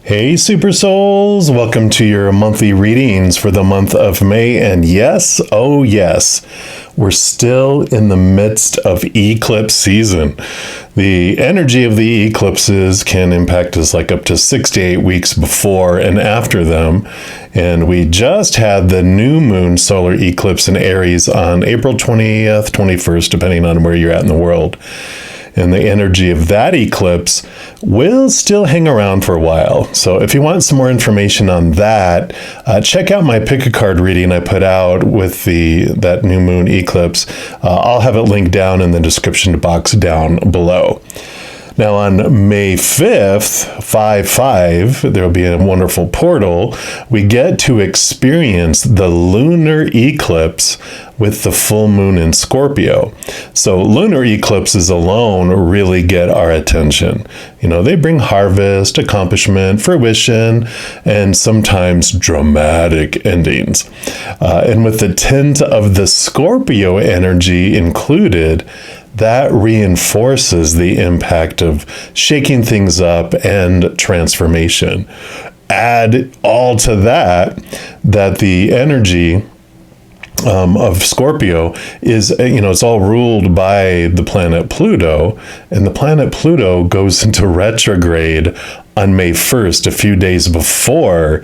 Hey Super Souls, welcome to your monthly readings for the month of May. And yes, oh yes, we're still in the midst of eclipse season. The energy of the eclipses can impact us like up to 6 to 8 weeks before and after them. And we just had the new moon solar eclipse in Aries on April 20th, 21st, depending on where you're at in the world. And the energy of that eclipse will still hang around for a while. So if you want some more information on that, check out my pick a card reading I put out with that new moon eclipse. I'll have it linked down in the description box down below. Now on May 5th, 5/5, there will be a wonderful portal. We get to experience the lunar eclipse with the full moon in Scorpio. So lunar eclipses alone really get our attention. You know, they bring harvest, accomplishment, fruition, and sometimes dramatic endings. And with the tint of the Scorpio energy included, that reinforces the impact of shaking things up and transformation. Add all to that the energy of Scorpio is, it's all ruled by the planet Pluto, and the planet Pluto goes into retrograde on May 1st, a few days before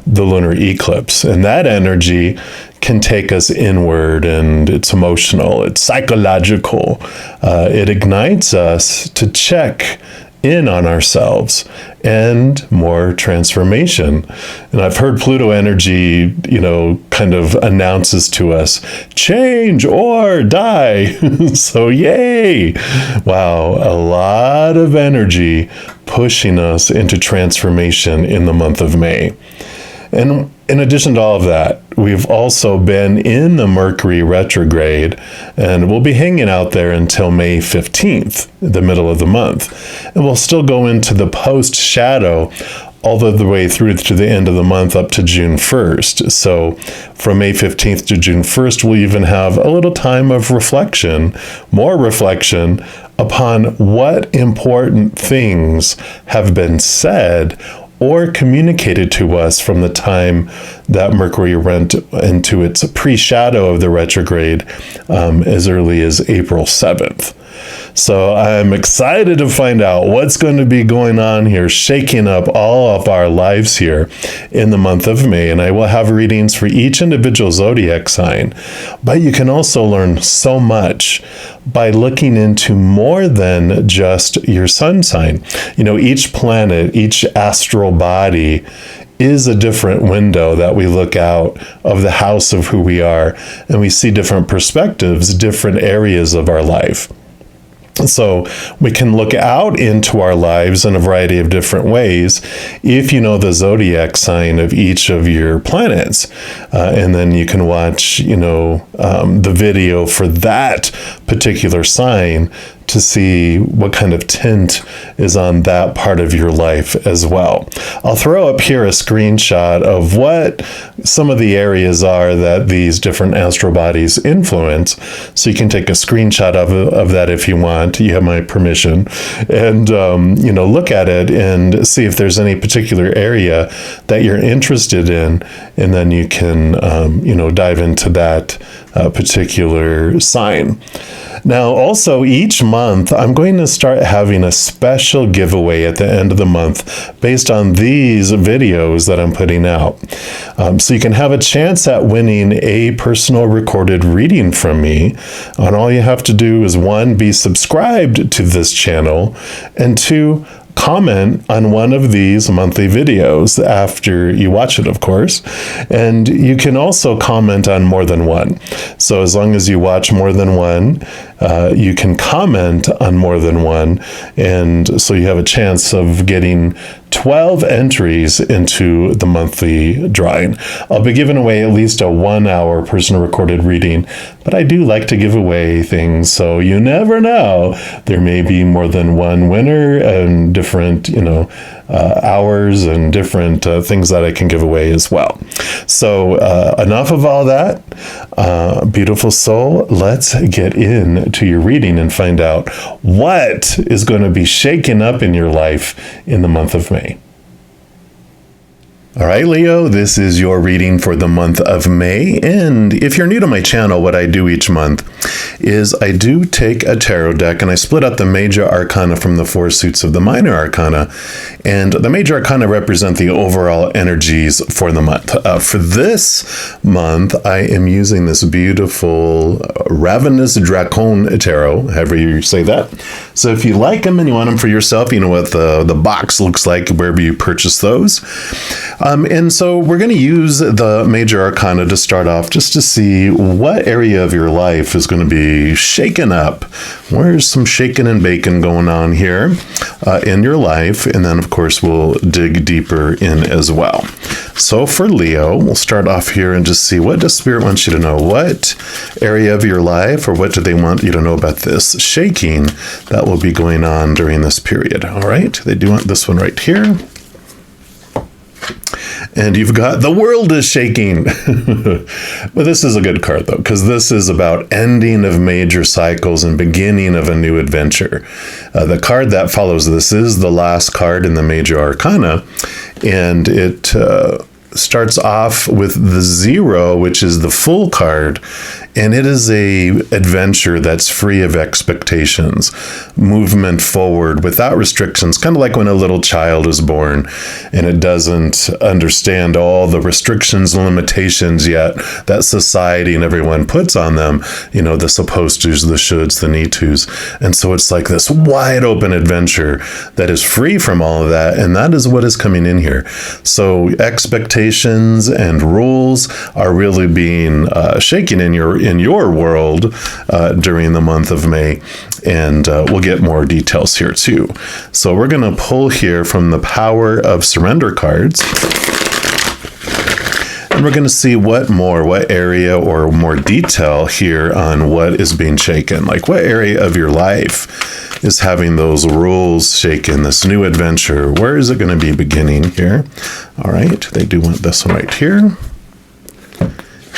the lunar eclipse. And that energy can take us inward, and it's emotional, it's psychological. It ignites us to check in on ourselves and more transformation. And I've heard Pluto energy, kind of announces to us, change or die. So yay! Wow, a lot of energy pushing us into transformation in the month of May. And in addition to all of that, we've also been in the Mercury retrograde, and we'll be hanging out there until May 15th, the middle of the month. And we'll still go into the post-shadow all the way through to the end of the month up to June 1st. So from May 15th to June 1st, we'll even have a little time of reflection, more reflection upon what important things have been said or communicated to us from the time that Mercury went into its pre-shadow of the retrograde as early as April 7th. So I'm excited to find out what's going to be going on here, shaking up all of our lives here in the month of May. And I will have readings for each individual zodiac sign. But you can also learn so much by looking into more than just your sun sign. Each planet, each astral body is a different window that we look out of the house of who we are, and we see different perspectives, different areas of our life. So we can look out into our lives in a variety of different ways if you know the zodiac sign of each of your planets. And then you can watch, the video for that particular sign to see what kind of tint is on that part of your life as well. I'll throw up here a screenshot of what some of the areas are that these different astral bodies influence. So you can take a screenshot of that if you want. You have my permission. And, look at it and see if there's any particular area that you're interested in. And then you can, dive into that particular sign. Now, also each month, I'm going to start having a special giveaway at the end of the month based on these videos that I'm putting out. So you can have a chance at winning a personal recorded reading from me. And all you have to do is 1, be subscribed to this channel, and 2, comment on one of these monthly videos after you watch it, of course. And you can also comment on more than one. So as long as you watch more than one, you can comment on more than one. And so you have a chance of getting 12 entries into the monthly drawing. I'll be giving away at least a 1-hour personal recorded reading, but I do like to give away things, so you never know. There may be more than one winner and different, hours and different things that I can give away as well. So enough of all that. Beautiful soul, let's get into your reading and find out what is going to be shaken up in your life in the month of May. All right, Leo, this is your reading for the month of May. And if you're new to my channel, what I do each month is I do take a tarot deck and I split up the major arcana from the 4 suits of the minor arcana. And the major arcana represent the overall energies for the month. For this month, I am using this beautiful Ravyness Drakon tarot, however you say that. So if you like them and you want them for yourself, you know what the box looks like wherever you purchase those. And so we're going to use the major arcana to start off just to see what area of your life is going to be shaken up. Where's some shaking and baking going on here in your life? And then, of course, we'll dig deeper in as well. So for Leo, we'll start off here and just see, what does Spirit want you to know? What area of your life, or what do they want you to know about this shaking that will be going on during this period? All right, they do want this one right here. And you've got the world is shaking. But this is a good card, though, because this is about ending of major cycles and beginning of a new adventure. The card that follows this is the last card in the major arcana, and it starts off with the 0, which is the full card, and it is a adventure that's free of expectations, movement forward without restrictions, kind of like when a little child is born and it doesn't understand all the restrictions and limitations yet that society and everyone puts on them, you know, the supposed tos, the shoulds, the need tos. And so it's like this wide open adventure that is free from all of that, and that is what is coming in here. So expectations and rules are really being shaken in your world during the month of May, and we'll get more details here too. So we're going to pull here from the Power of Surrender cards, and we're going to see what area or more detail here on what is being shaken. Like, what area of your life is having those rules shaken, this new adventure? Where is it going to be beginning here? All right, they do want this one right here.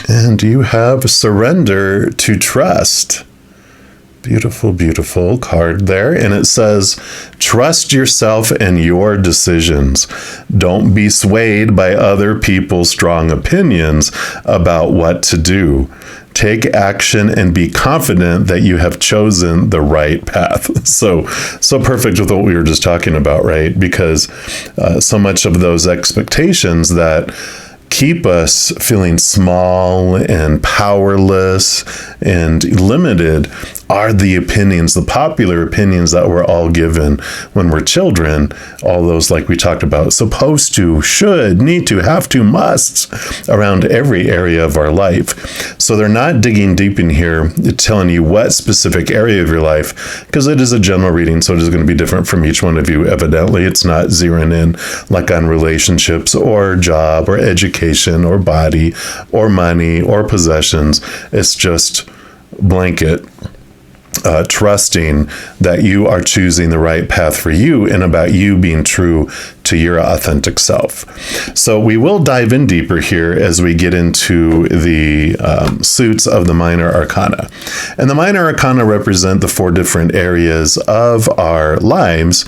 And you have Surrender to Trust. Beautiful, beautiful card there. And it says, trust yourself and your decisions. Don't be swayed by other people's strong opinions about what to do. Take action and be confident that you have chosen the right path. So perfect with what we were just talking about, right? Because so much of those expectations that keep us feeling small and powerless and limited are the opinions, the popular opinions that we're all given when we're children. All those, like we talked about, supposed to, should, need to, have to, musts around every area of our life. So they're not digging deep in here, telling you what specific area of your life, because it is a general reading, so it is going to be different from each one of you. Evidently, it's not zeroing in like on relationships or job or education or body or money or possessions. It's just blanket trusting that you are choosing the right path for you and about you being true to your authentic self. So we will dive in deeper here as we get into the suits of the minor arcana. And the minor arcana represent the 4 different areas of our lives.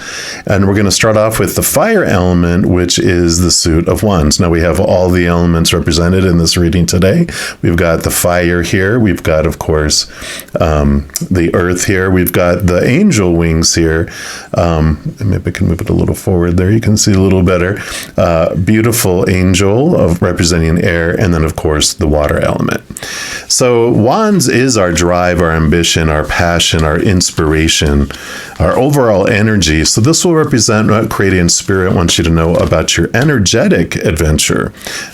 And we're going to start off with the fire element, which is the suit of wands. Now we have all the elements represented in this reading today. We've got the fire here. We've got, of course, the earth here. We've got the angel wings here. Maybe I can move it a little forward there. You can see a little better. Beautiful angel of representing air, and then of course the water element. So wands is our drive, our ambition, our passion, our inspiration, our overall energy. So this will represent what Creating Spirit wants you to know about your energetic adventure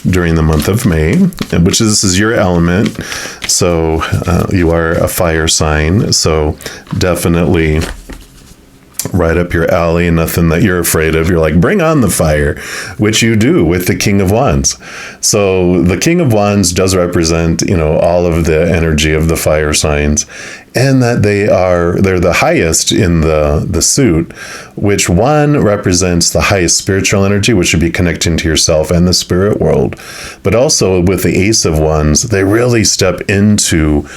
during the month of May, which this is your element. So you are a fire sign. So definitely right up your alley, nothing that you're afraid of. You're like, bring on the fire, which you do with the King of Wands. So the King of Wands does represent, all of the energy of the fire signs, and that they're the highest in the suit, which one represents the highest spiritual energy, which would be connecting to yourself and the spirit world. But also with the Ace of Wands, they really step into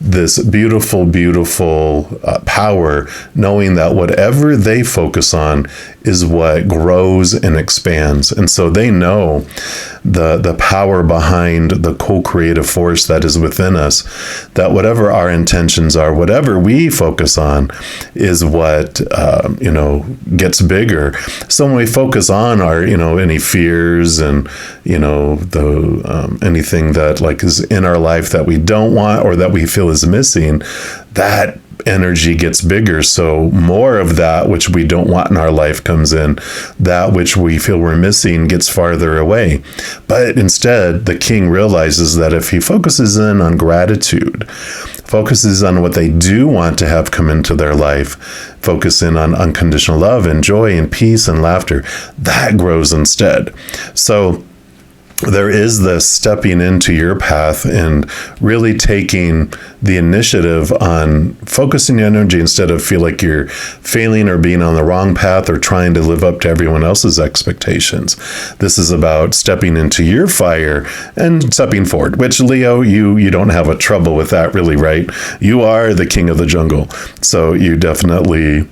this beautiful, beautiful power, knowing that whatever they focus on is what grows and expands. And so they know the power behind the co-creative force that is within us, that whatever our intentions are, whatever we focus on is what, gets bigger. So when we focus on our, any fears and, anything that like is in our life that we don't want or that we feel is missing, that energy gets bigger. So more of that which we don't want in our life comes in. That which we feel we're missing gets farther away. But instead, the king realizes that if he focuses in on gratitude, focuses on what they do want to have come into their life, focus in on unconditional love and joy and peace and laughter, that grows instead. So there is this stepping into your path and really taking the initiative on focusing your energy instead of feel like you're failing or being on the wrong path or trying to live up to everyone else's expectations. This is about stepping into your fire and stepping forward, which Leo, you don't have a trouble with that really, right? You are the king of the jungle. So you definitely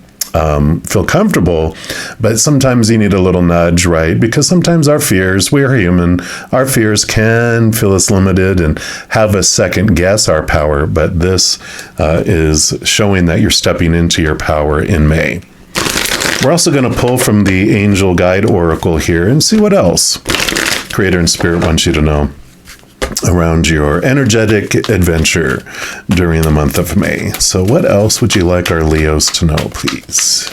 feel comfortable, but sometimes you need a little nudge, right? Because sometimes our fears, we are human, our fears can feel us limited and have us second guess our power, but this is showing that you're stepping into your power in May. We're also going to pull from the Angel Guide Oracle here and see what else Creator and Spirit wants you to know around your energetic adventure during the month of May. So what else would you like our Leos to know, please?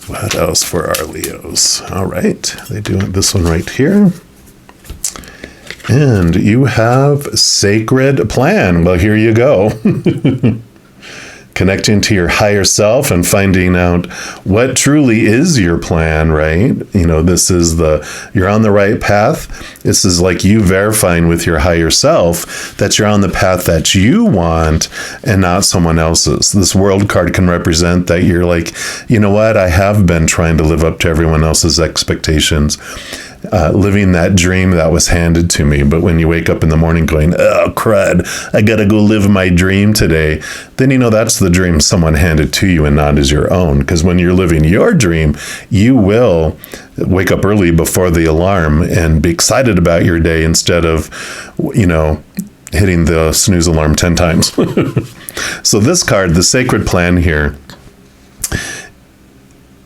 What else for our Leos? All right, they do this one right here. And you have Sacred Plan. Well, here you go. Connecting to your higher self and finding out what truly is your plan, right? This is you're on the right path. This is like you verifying with your higher self that you're on the path that you want and not someone else's. This world card can represent that you're like, you know what? I have been trying to live up to everyone else's expectations. Living that dream that was handed to me. But when you wake up in the morning going, oh, crud, I got to go live my dream today, then that's the dream someone handed to you and not as your own. Because when you're living your dream, you will wake up early before the alarm and be excited about your day instead of, hitting the snooze alarm 10 times. So this card, the Sacred Plan here,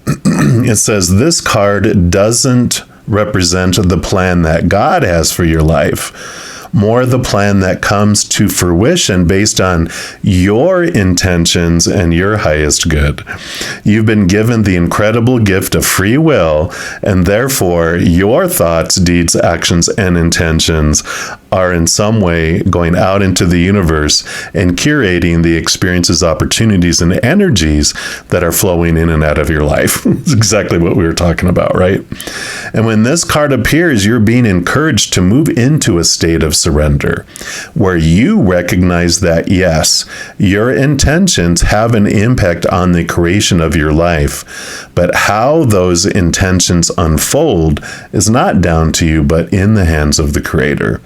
it says this card doesn't represent the plan that God has for your life, more the plan that comes to fruition based on your intentions and your highest good. You've been given the incredible gift of free will, and therefore your thoughts, deeds, actions, and intentions are in some way going out into the universe and curating the experiences, opportunities, and energies that are flowing in and out of your life. That's exactly what we were talking about, right? And when this card appears, you're being encouraged to move into a state of surrender, where you recognize that, yes, your intentions have an impact on the creation of your life, but how those intentions unfold is not down to you, but in the hands of the Creator.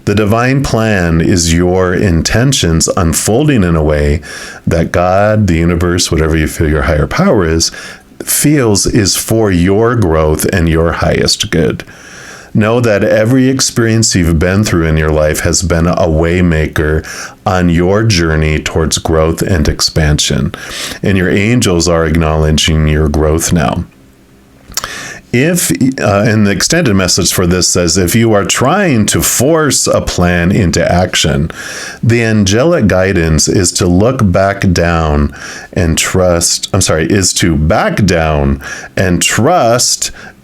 The divine plan is your intentions unfolding in a way that God, the universe, whatever you feel your higher power is, feels is for your growth and your highest good. Know that every experience you've been through in your life has been a waymaker on your journey towards growth and expansion. And your angels are acknowledging your growth now. And the extended message for this says, if you are trying to force a plan into action, the angelic guidance is to back down and trust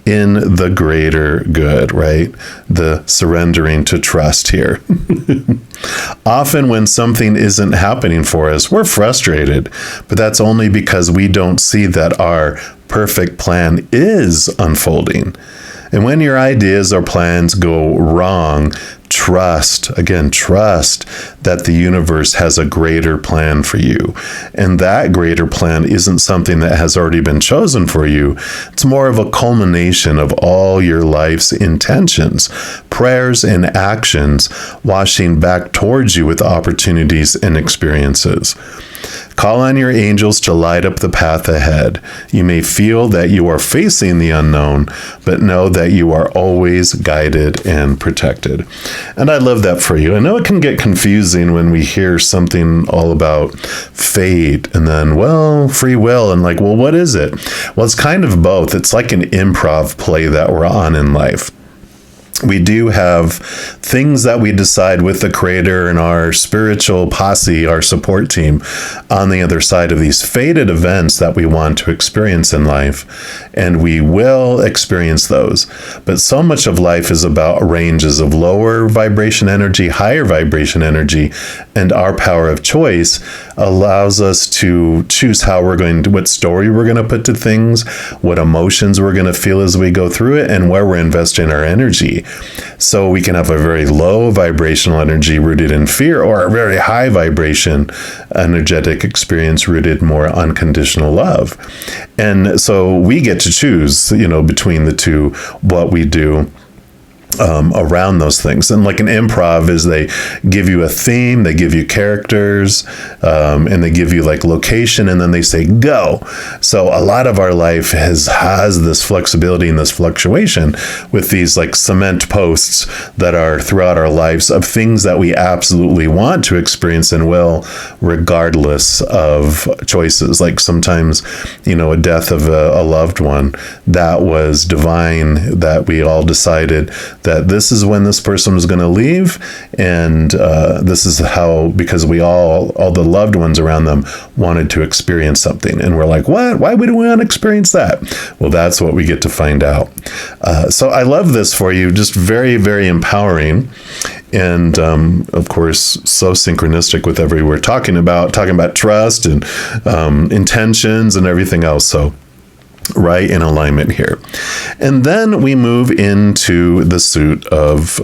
in the greater good, right? The surrendering to trust here. Often when something isn't happening for us, we're frustrated, but that's only because we don't see that our perfect plan is unfolding. And when your ideas or plans go wrong, trust that the universe has a greater plan for you. And that greater plan isn't something that has already been chosen for you. It's more of a culmination of all your life's intentions, prayers, and actions washing back towards you with opportunities and experiences. Call on your angels to light up the path ahead. You may feel that you are facing the unknown, but know that you are always guided and protected. And I love that for you. I know it can get confusing when we hear something all about fate and then, well, free will, and like, well, what is it? Well, it's kind of both. It's like an improv play that we're on in life. We do have things that we decide with the Creator and our spiritual posse, our support team, on the other side of these fated events that we want to experience in life. And we will experience those. But so much of life is about ranges of lower vibration energy, higher vibration energy, and our power of choice allows us to choose what story we're going to put to things, what emotions we're going to feel as we go through it, and where we're investing our energy. So we can have a very low vibrational energy rooted in fear, or a very high vibration energetic experience rooted more unconditional love. And so we get to choose, between the two, what we do around those things. And like an improv is they give you a theme, they give you characters, and they give you like location, and then they say go. So a lot of our life has this flexibility and this fluctuation with these like cement posts that are throughout our lives of things that we absolutely want to experience and will, regardless of choices. Like sometimes, a death of a loved one, that was divine, that we all decided that this is when this person was going to leave, and this is how, because we all the loved ones around them wanted to experience something, and we're like, what? Why would we want to experience that? Well, that's what we get to find out. So I love this for you, just very, very empowering, and of course, so synchronistic with everything we're talking about trust and intentions and everything else. So right in alignment here. And then we move into the suit of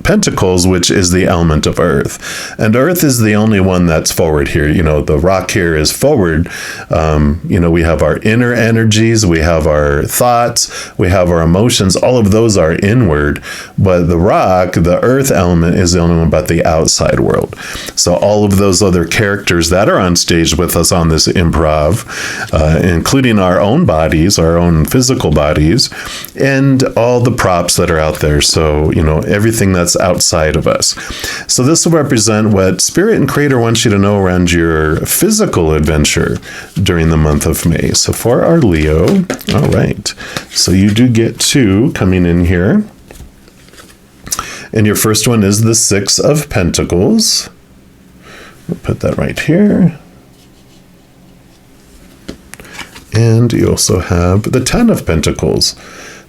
Pentacles, which is the element of earth. And earth is the only one that's forward here. The rock here is forward. We have our inner energies, we have our thoughts, we have our emotions. All of those are inward. But the rock, the earth element, is the only one about the outside world. So all of those other characters that are on stage with us on this improv, including our own bodies, our own physical bodies, and all the props that are out there. So, everything that's outside of us. So this will represent what Spirit and Creator wants you to know around your physical adventure during the month of May. So for our Leo, all right. So you do get 2 coming in here. And your first one is the 6 of Pentacles. We'll put that right here. And you also have the 10 of Pentacles.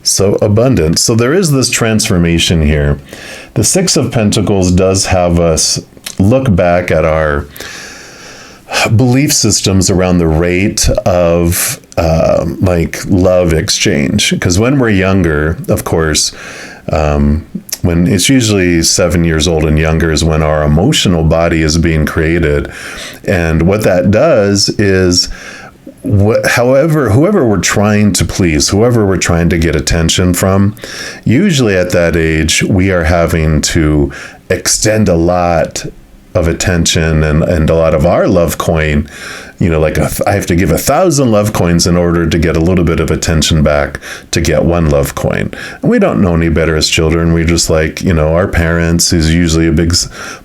So abundance. So there is this transformation here. The 6 of Pentacles does have us look back at our belief systems around the rate of love exchange. Because when we're younger, of course, when it's usually 7 years old and younger is when our emotional body is being created. And what that does is, whoever we're trying to please, whoever we're trying to get attention from, usually at that age, we are having to extend a lot of attention and a lot of our love coin. I have to give 1,000 love coins in order to get a little bit of attention back to get 1 love coin. And we don't know any better as children. We just our parents is usually a big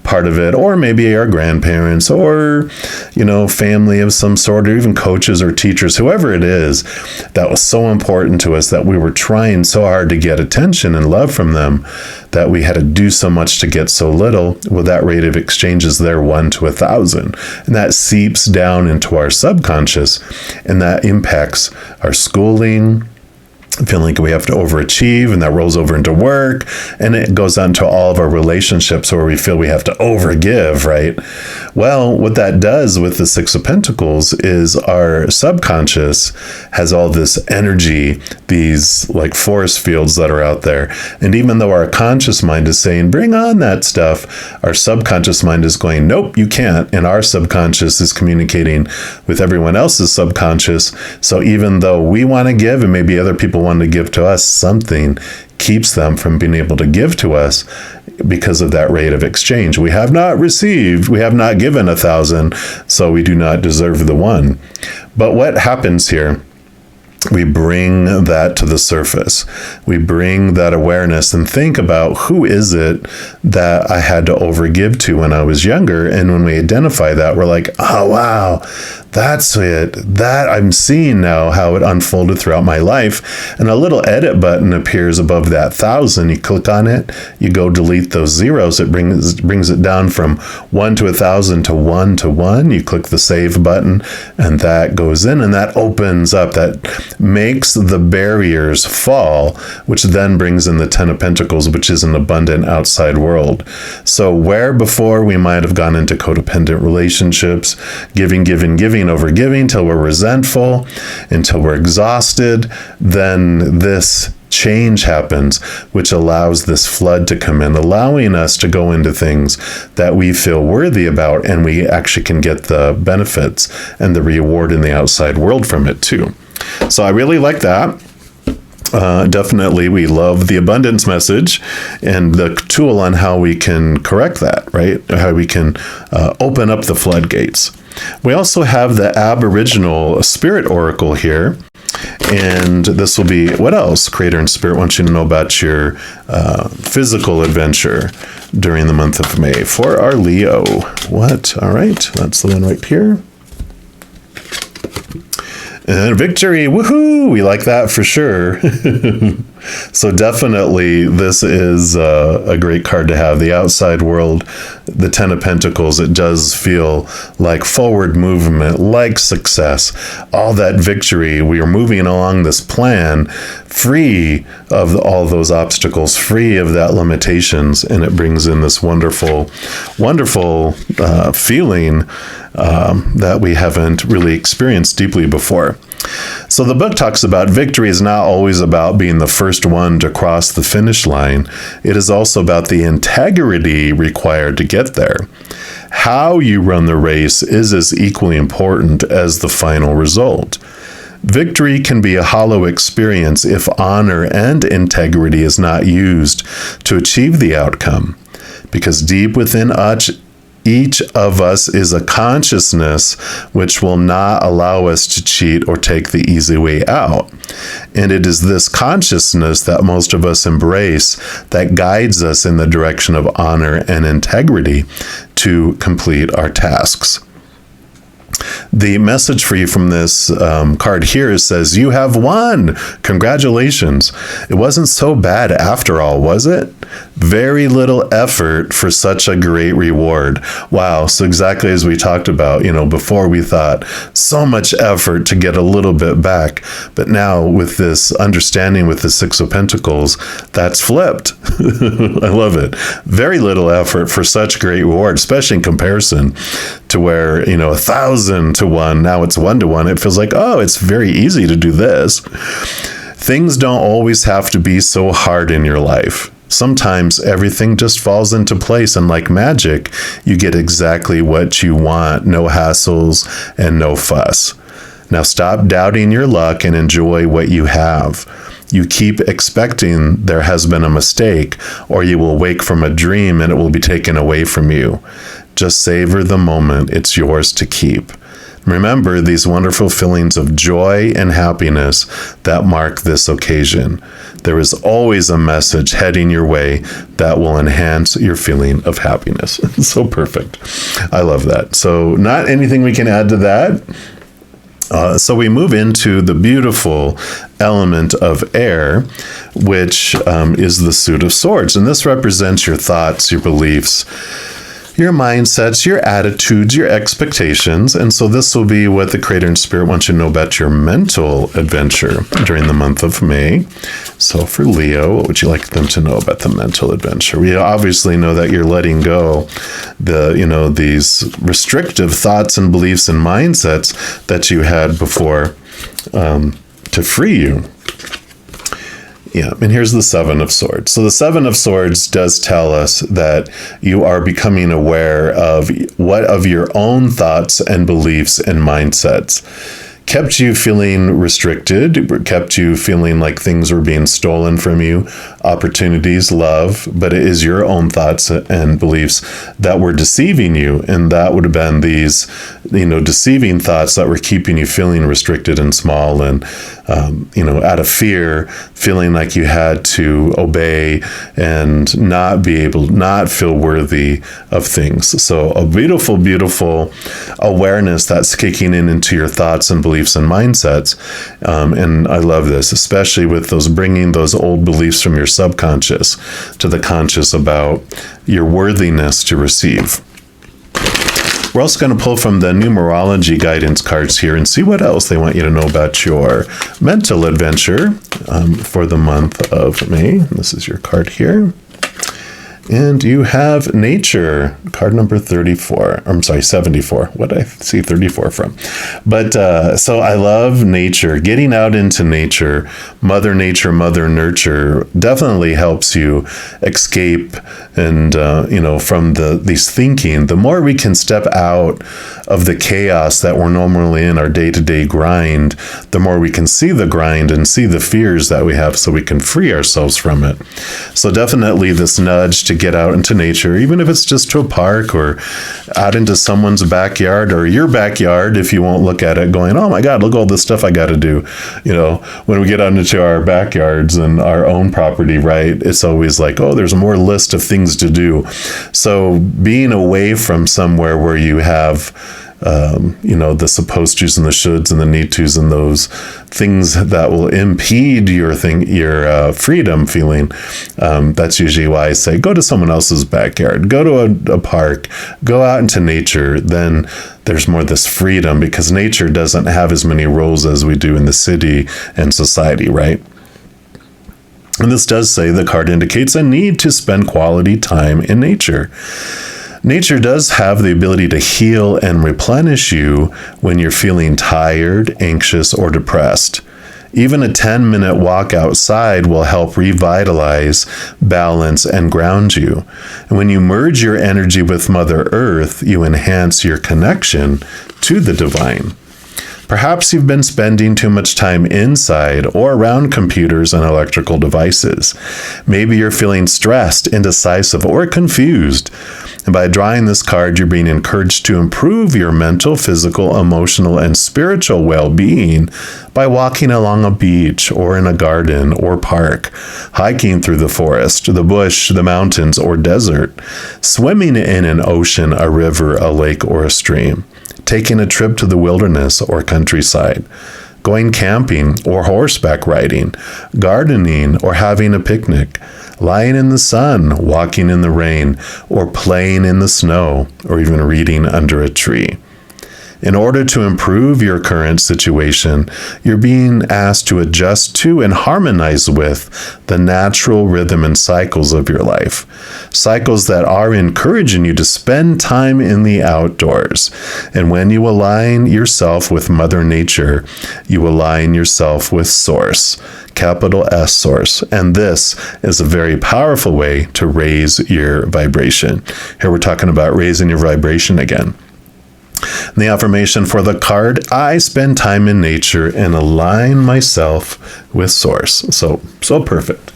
part of it, or maybe our grandparents, or, family of some sort, or even coaches or teachers, whoever it is, that was so important to us that we were trying so hard to get attention and love from them that we had to do so much to get so little. Well, that rate of exchange is there 1 to 1,000. And that seeps down into our subconscious, and that impacts our schooling, feeling like we have to overachieve, and that rolls over into work, and it goes on to all of our relationships where we feel we have to overgive, right? Well, what that does with the Six of Pentacles is our subconscious has all this energy, these like force fields that are out there. And even though our conscious mind is saying, bring on that stuff, our subconscious mind is going, nope, you can't. And our subconscious is communicating with everyone else's subconscious. So even though we want to give, and maybe other people want to give to us, something keeps them from being able to give to us because of that rate of exchange. We have not received, we have not given 1,000, so we do not deserve the one. But what happens here? We bring that to the surface. We bring that awareness and think about, who is it that I had to overgive to when I was younger? And when we identify that, we're like, oh, wow, that's it. That I'm seeing now how it unfolded throughout my life. And a little edit button appears above that 1,000. You click on it, you go delete those zeros. It brings it down from 1 to 1,000 to 1 to 1. You click the save button, and that goes in, and that opens up, that makes the barriers fall, which then brings in the Ten of Pentacles, which is an abundant outside world. So where before we might have gone into codependent relationships, giving over giving till we're resentful, until we're exhausted, then this change happens, which allows this flood to come in, allowing us to go into things that we feel worthy about, and we actually can get the benefits and the reward in the outside world from it too. So I really like that. Definitely, we love the abundance message and the tool on how we can correct that, right? How we can open up the floodgates. We also have the Aboriginal Spirit Oracle here. And this will be, what else Creator and Spirit wants you to know about your physical adventure during the month of May for our Leo. What? All right, that's the one right here. And victory, woohoo! We like that for sure. So definitely, this is a great card to have. The outside world, the Ten of Pentacles, it does feel like forward movement, like success, all that victory. We are moving along this plan, free of all those obstacles, free of that limitations, and it brings in this wonderful, wonderful feeling that we haven't really experienced deeply before. So the book talks about victory is not always about being the first one to cross the finish line. It is also about the integrity required to get there. How you run the race is as equally important as the final result. Victory can be a hollow experience if honor and integrity is not used to achieve the outcome, because deep within each of us is a consciousness which will not allow us to cheat or take the easy way out. And it is this consciousness that most of us embrace that guides us in the direction of honor and integrity to complete our tasks. The message for you from this card here says, you have won. Congratulations. It wasn't so bad after all, was it? Very little effort for such a great reward. Wow. So exactly as we talked about, before we thought so much effort to get a little bit back. But now with this understanding with the Six of Pentacles, that's flipped. I love it. Very little effort for such great reward, especially in comparison to where, 1,000 to 1, now it's 1 to 1. It feels like, oh, it's very easy to do this. Things don't always have to be so hard in your life. Sometimes everything just falls into place, and like magic, you get exactly what you want. No hassles and no fuss. Now stop doubting your luck and enjoy what you have. You keep expecting there has been a mistake, or you will wake from a dream and it will be taken away from you. Just savor the moment. It's yours to keep. Remember these wonderful feelings of joy and happiness that mark this occasion. There is always a message heading your way that will enhance your feeling of happiness. So perfect. I love that. So not anything we can add to that. So we move into the beautiful element of air, which is the Suit of Swords. And this represents your thoughts, your beliefs, your mindsets, your attitudes, your expectations. And so this will be what the Creator and Spirit wants you to know about your mental adventure during the month of May. So for Leo, what would you like them to know about the mental adventure? We obviously know that you're letting go these restrictive thoughts and beliefs and mindsets that you had before to free you. Yeah, and here's the Seven of Swords. So the Seven of Swords does tell us that you are becoming aware of what of your own thoughts and beliefs and mindsets kept you feeling restricted, kept you feeling like things were being stolen from you, opportunities, love, but it is your own thoughts and beliefs that were deceiving you. And that would have been these, deceiving thoughts that were keeping you feeling restricted and small and, out of fear, feeling like you had to obey and not feel worthy of things. So a beautiful, beautiful awareness that's kicking into your thoughts and beliefs and mindsets. And I love this, especially with bringing those old beliefs from your subconscious to the conscious about your worthiness to receive. We're also going to pull from the numerology guidance cards here and see what else they want you to know about your mental adventure for the month of May. This is your card here. And you have nature, card number 34. I'm sorry, 74. What did I see 34 from? But so I love nature. Getting out into nature, Mother Nature, Mother Nurture definitely helps you escape and, from these thinking. The more we can step out of the chaos that we're normally in our day-to-day grind, the more we can see the grind and see the fears that we have so we can free ourselves from it. So definitely this nudge to get out into nature, even if it's just to a park or out into someone's backyard or your backyard, if you won't look at it going, oh my God, look at all this stuff I got to do. When we get out into our backyards and our own property, right, it's always like, oh, there's a more list of things to do. So being away from somewhere where you have the supposed tos and the shoulds and the need tos and those things that will impede your freedom feeling. That's usually why I say, go to someone else's backyard, go to a park, go out into nature. Then there's more this freedom because nature doesn't have as many roles as we do in the city and society, right? And this does say the card indicates a need to spend quality time in nature. Nature does have the ability to heal and replenish you when you're feeling tired, anxious, or depressed. Even a 10-minute walk outside will help revitalize, balance, and ground you. And when you merge your energy with Mother Earth, you enhance your connection to the divine. Perhaps you've been spending too much time inside or around computers and electrical devices. Maybe you're feeling stressed, indecisive, or confused. And by drawing this card, you're being encouraged to improve your mental, physical, emotional, and spiritual well-being by walking along a beach or in a garden or park, hiking through the forest, the bush, the mountains, or desert, swimming in an ocean, a river, a lake, or a stream, taking a trip to the wilderness or countryside, going camping or horseback riding, gardening or having a picnic, lying in the sun, walking in the rain, or playing in the snow, or even reading under a tree. In order to improve your current situation, you're being asked to adjust to and harmonize with the natural rhythm and cycles of your life. Cycles that are encouraging you to spend time in the outdoors. And when you align yourself with Mother Nature, you align yourself with Source, capital S Source. And this is a very powerful way to raise your vibration. Here we're talking about raising your vibration again. The affirmation for the card, I spend time in nature and align myself with Source. So perfect.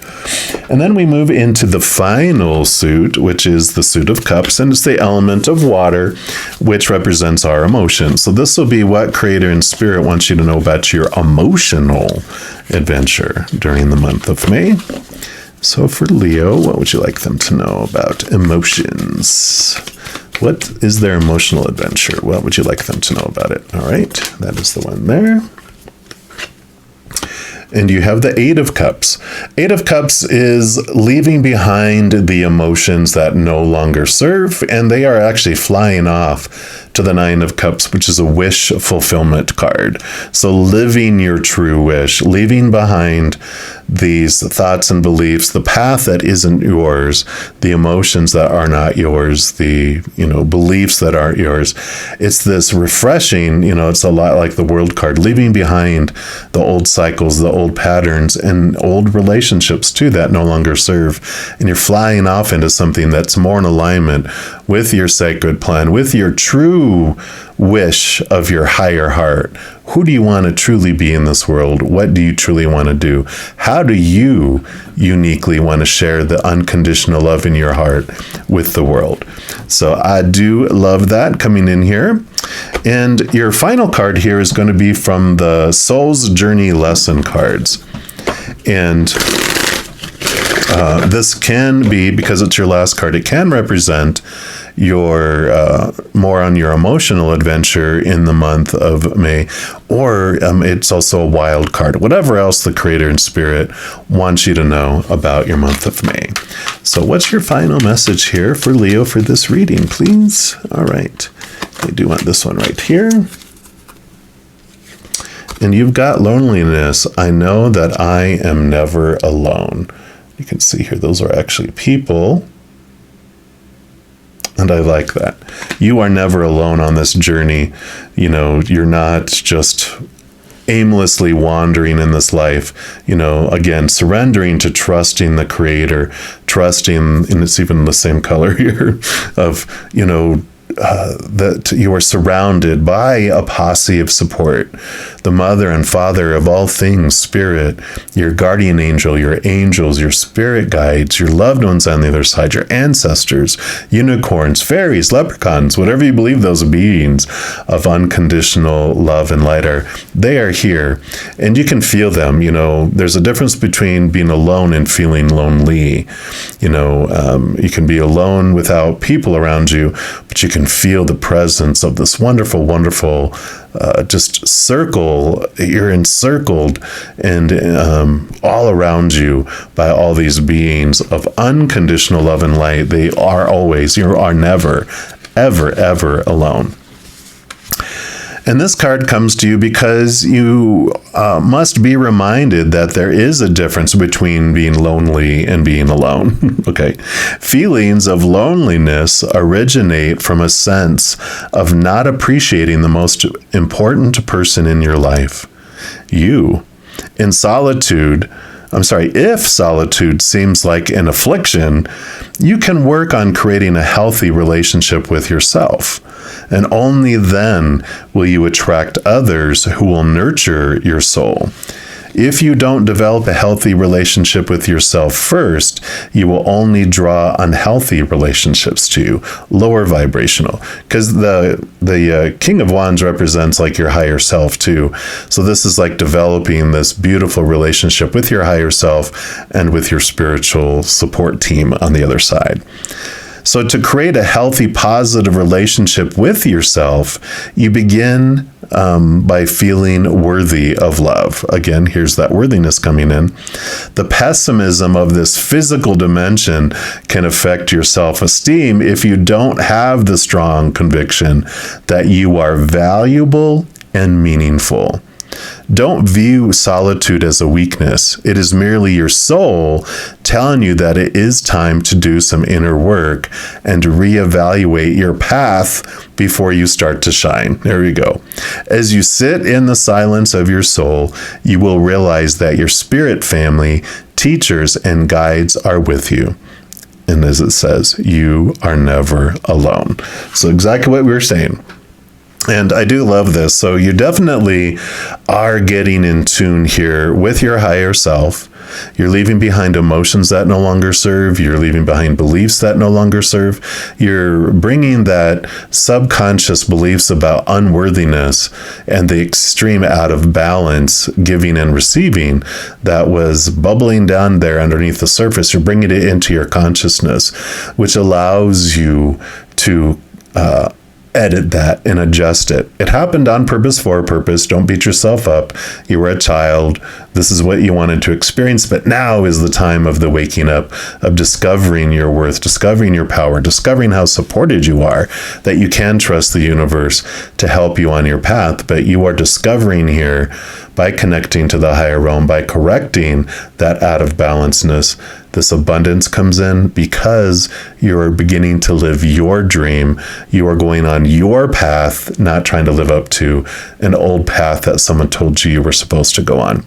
And then we move into the final suit, which is the Suit of Cups, and it's the element of water, which represents our emotions. So this will be what Creator and Spirit wants you to know about your emotional adventure during the month of May. So for Leo, what would you like them to know about emotions? What is their emotional adventure? What would you like them to know about it? All right, that is the one there. And you have the Eight of Cups. Eight of Cups is leaving behind the emotions that no longer serve, and they are actually flying off to the Nine of Cups, which is a wish fulfillment card. So living your true wish, leaving behind these thoughts and beliefs, the path that isn't yours, the emotions that are not yours, the, beliefs that aren't yours. It's this refreshing, it's a lot like the World card, leaving behind the old cycles, the old patterns, and old relationships too that no longer serve. And you're flying off into something that's more in alignment with your sacred plan, with your true wish of your higher heart. Who do you want to truly be in this world? What do you truly want to do? How do you uniquely want to share the unconditional love in your heart with the world? So I do love that coming in here. And your final card here is going to be from the Soul's Journey Lesson cards. And this can be, because it's your last card, it can represent your more on your emotional adventure in the month of May, or it's also a wild card, whatever else the Creator and Spirit wants you to know about your month of May. So what's your final message here for Leo for this reading, please? All right, I do want this one right here. And you've got loneliness. I know that I am never alone. You can see here, those are actually people. And I like that. You are never alone on this journey. You're not just aimlessly wandering in this life. Again, surrendering to trusting the Creator, trusting, and it's even the same color here, of, that you are surrounded by a posse of support, the mother and father of all things, spirit, your guardian angel, your angels, your spirit guides, your loved ones on the other side, your ancestors, unicorns, fairies, leprechauns, whatever you believe those beings of unconditional love and light are, they are here. And you can feel them. There's a difference between being alone and feeling lonely. You can be alone without people around you, but you can feel the presence of this wonderful, wonderful just circle. You're encircled and all around you by all these beings of unconditional love and light. They are always, you are never, ever, ever alone. And this card comes to you because you must be reminded that there is a difference between being lonely and being alone. Okay. Feelings of loneliness originate from a sense of not appreciating the most important person in your life, you. If solitude seems like an affliction, you can work on creating a healthy relationship with yourself. And only then will you attract others who will nurture your soul. If you don't develop a healthy relationship with yourself first, you will only draw unhealthy relationships to you, lower vibrational, because the King of Wands represents like your higher self too. So this is like developing this beautiful relationship with your higher self and with your spiritual support team on the other side. So to create a healthy, positive relationship with yourself, you begin by feeling worthy of love. Again, here's that worthiness coming in. The pessimism of this physical dimension can affect your self-esteem if you don't have the strong conviction that you are valuable and meaningful. Don't view solitude as a weakness. It is merely your soul telling you that it is time to do some inner work and to reevaluate your path before you start to shine. There you go. As you sit in the silence of your soul, you will realize that your spirit family, teachers, and guides are with you. And as it says, you are never alone. So exactly what we were saying. And I do love this. So you definitely are getting in tune here with your higher self. You're leaving behind emotions that no longer serve. You're leaving behind beliefs that no longer serve. You're bringing that subconscious beliefs about unworthiness and the extreme out of balance giving and receiving that was bubbling down there underneath the surface. You're bringing it into your consciousness, which allows you to edit that and adjust it. It happened on purpose for a purpose. Don't beat yourself up. You were a child. This is what you wanted to experience, but now is the time of the waking up, of discovering your worth, discovering your power, discovering how supported you are, that you can trust the universe to help you on your path. But you are discovering here by connecting to the higher realm, by correcting that out of balanceness. This abundance comes in because you are beginning to live your dream. You are going on your path, not trying to live up to an old path that someone told you were supposed to go on.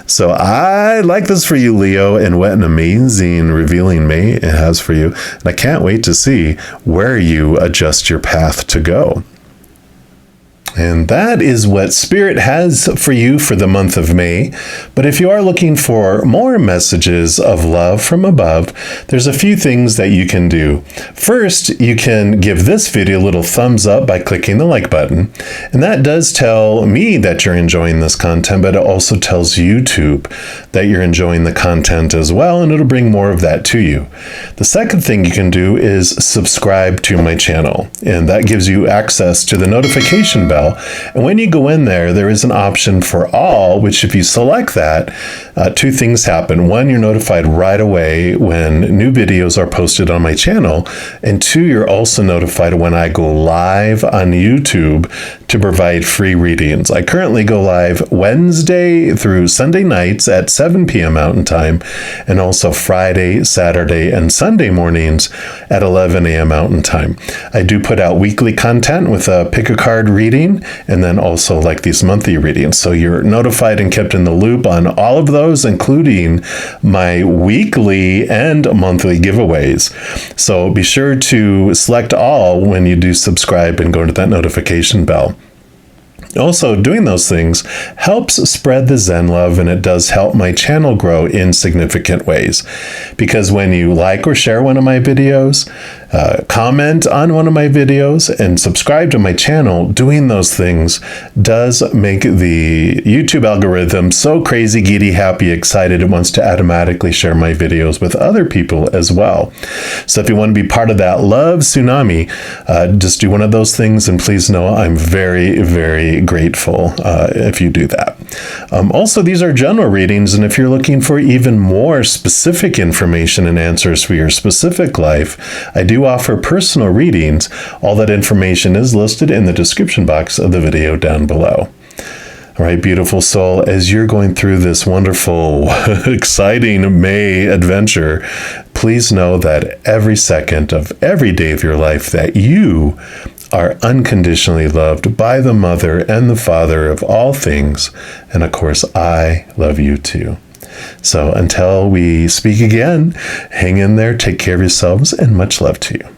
So I like this for you, Leo, and what an amazing revealing May it has for you. And I can't wait to see where you adjust your path to go. And that is what Spirit has for you for the month of May. But if you are looking for more messages of love from above, there's a few things that you can do. First, you can give this video a little thumbs up by clicking the like button. And that does tell me that you're enjoying this content, but it also tells YouTube that you're enjoying the content as well, and it'll bring more of that to you. The second thing you can do is subscribe to my channel, and that gives you access to the notification bell. And when you go in there, there is an option for all, which if you select that, two things happen. One, you're notified right away when new videos are posted on my channel. And two, you're also notified when I go live on YouTube to provide free readings. I currently go live Wednesday through Sunday nights at 7 p.m. Mountain Time, and also Friday, Saturday, and Sunday mornings at 11 a.m. Mountain Time. I do put out weekly content with a pick a card reading, and then also like these monthly readings. So you're notified and kept in the loop on all of those, including my weekly and monthly giveaways. So be sure to select all when you do subscribe and go to that notification bell. Also, doing those things helps spread the Zen love, and it does help my channel grow in significant ways. Because when you like or share one of my videos, comment on one of my videos, and subscribe to my channel, doing those things does make the YouTube algorithm so crazy, giddy, happy, excited, it wants to automatically share my videos with other people as well. So if you want to be part of that love tsunami, just do one of those things, and please know I'm very, very grateful if you do that. Also, these are general readings, and if you're looking for even more specific information and answers for your specific life, I do offer personal readings. All that information is listed in the description box of the video down below. All right, beautiful soul, as you're going through this wonderful, exciting May adventure, please know that every second of every day of your life that you are unconditionally loved by the Mother and the Father of all things. And of course, I love you too. So until we speak again, hang in there, take care of yourselves, and much love to you.